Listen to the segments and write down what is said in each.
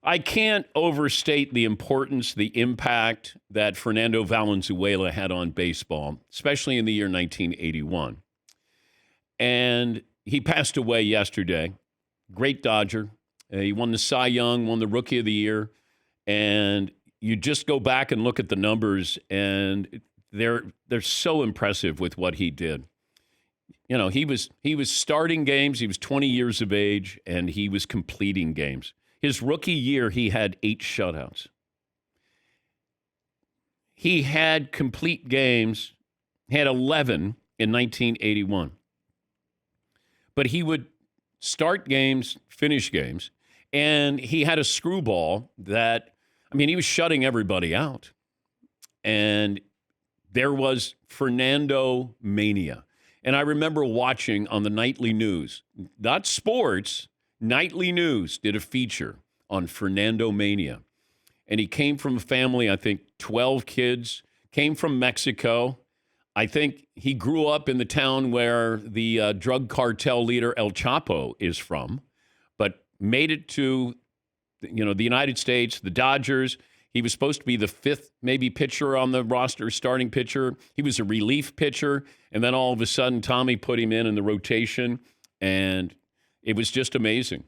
I can't overstate the importance, the impact that Fernando Valenzuela had on baseball, especially in the year 1981. And he passed away yesterday. Great Dodger. He won the Cy Young, won the Rookie of the Year. And you just go back and look at the numbers, and they're so impressive with what he did. You know, he was starting games. He was 20 years of age, and he was completing games. His rookie year, he had 8 shutouts. He had complete games, had 11 in 1981. But he would start games, finish games, and he had a screwball that, I mean, he was shutting everybody out. And there was Fernando Mania. And I remember watching on the nightly news, not sports, nightly news did a feature on Fernando Mania. And he came from a family, I think 12 kids, came from Mexico. I think he grew up in the town where the drug cartel leader El Chapo is from, but made it to, the United States, the Dodgers. He was supposed to be the 5th maybe pitcher on the roster, starting pitcher. He was a relief pitcher. And then all of a sudden, Tommy put him in the rotation. And it was just amazing.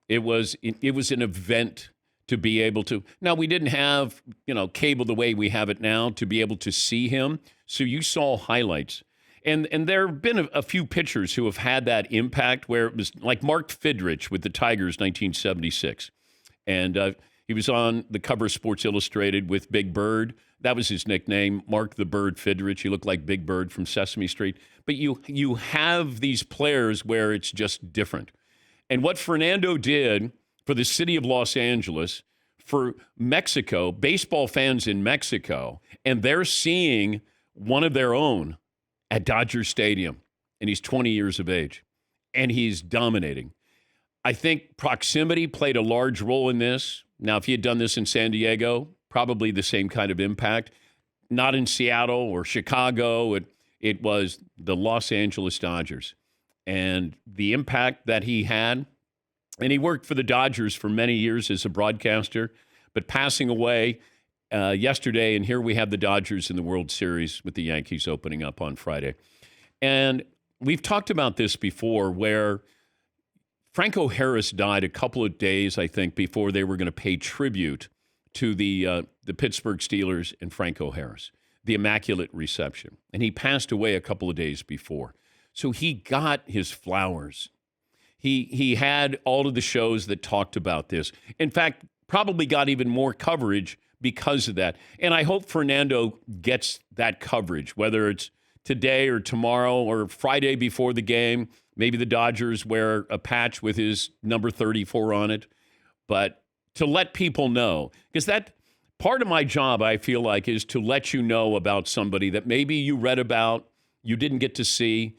It was an event to be able to. Now, we didn't have, cable the way we have it now to be able to see him. So you saw highlights. And there have been a few pitchers who have had that impact where it was like Mark Fidrich with the Tigers, 1976. And he was on the cover of Sports Illustrated with Big Bird. That was his nickname, Mark the Bird Fidrich. He looked like Big Bird from Sesame Street. But you have these players where it's just different. And what Fernando did for the city of Los Angeles, for Mexico, baseball fans in Mexico, and they're seeing one of their own at Dodger Stadium. And he's 20 years of age. And he's dominating. I think proximity played a large role in this. Now, if he had done this in San Diego, probably the same kind of impact. Not in Seattle or Chicago. It was the Los Angeles Dodgers. And the impact that he had, and he worked for the Dodgers for many years as a broadcaster, but passing away yesterday, and here we have the Dodgers in the World Series with the Yankees opening up on Friday. And we've talked about this before where Franco Harris died a couple of days, I think, before they were going to pay tribute to the Pittsburgh Steelers and Franco Harris, the Immaculate Reception. And he passed away a couple of days before. So he got his flowers. He had all of the shows that talked about this. In fact, probably got even more coverage because of that. And I hope Fernando gets that coverage, whether it's today or tomorrow or Friday before the game. Maybe the Dodgers wear a patch with his number 34 on it. But to let people know, because that part of my job, I feel like, is to let you know about somebody that maybe you read about, you didn't get to see,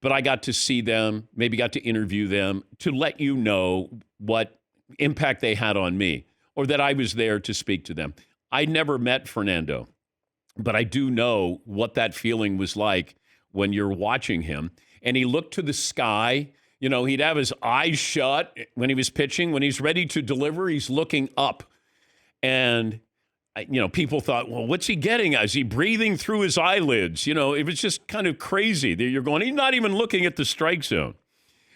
but I got to see them, maybe got to interview them, to let you know what impact they had on me, or that I was there to speak to them. I never met Fernando, but I do know what that feeling was like when you're watching him. And he looked to the sky. He'd have his eyes shut when he was pitching. When he's ready to deliver, he's looking up. And, people thought, well, what's he getting? Is he breathing through his eyelids? It was just kind of crazy. You're going, he's not even looking at the strike zone.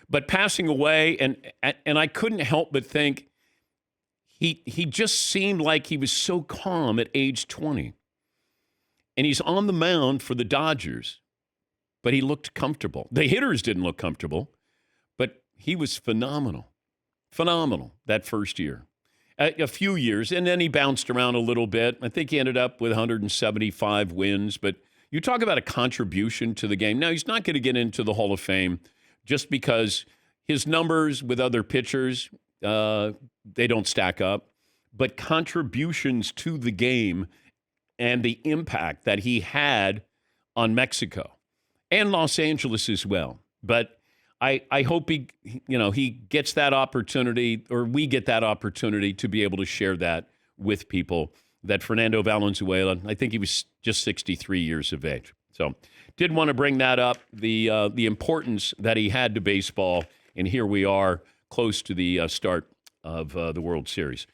But passing away, and I couldn't help but think he just seemed like he was so calm at age 20. And he's on the mound for the Dodgers. But he looked comfortable. The hitters didn't look comfortable, but he was phenomenal. Phenomenal that first year. A few years, and then he bounced around a little bit. I think he ended up with 175 wins, but you talk about a contribution to the game. Now, he's not going to get into the Hall of Fame just because his numbers with other pitchers, they don't stack up, but contributions to the game and the impact that he had on Mexico. And Los Angeles as well. But I hope he gets that opportunity, or we get that opportunity to be able to share that with people, that Fernando Valenzuela, I think he was just 63 years of age. So did want to bring that up, the importance that he had to baseball. And here we are close to the start of the World Series.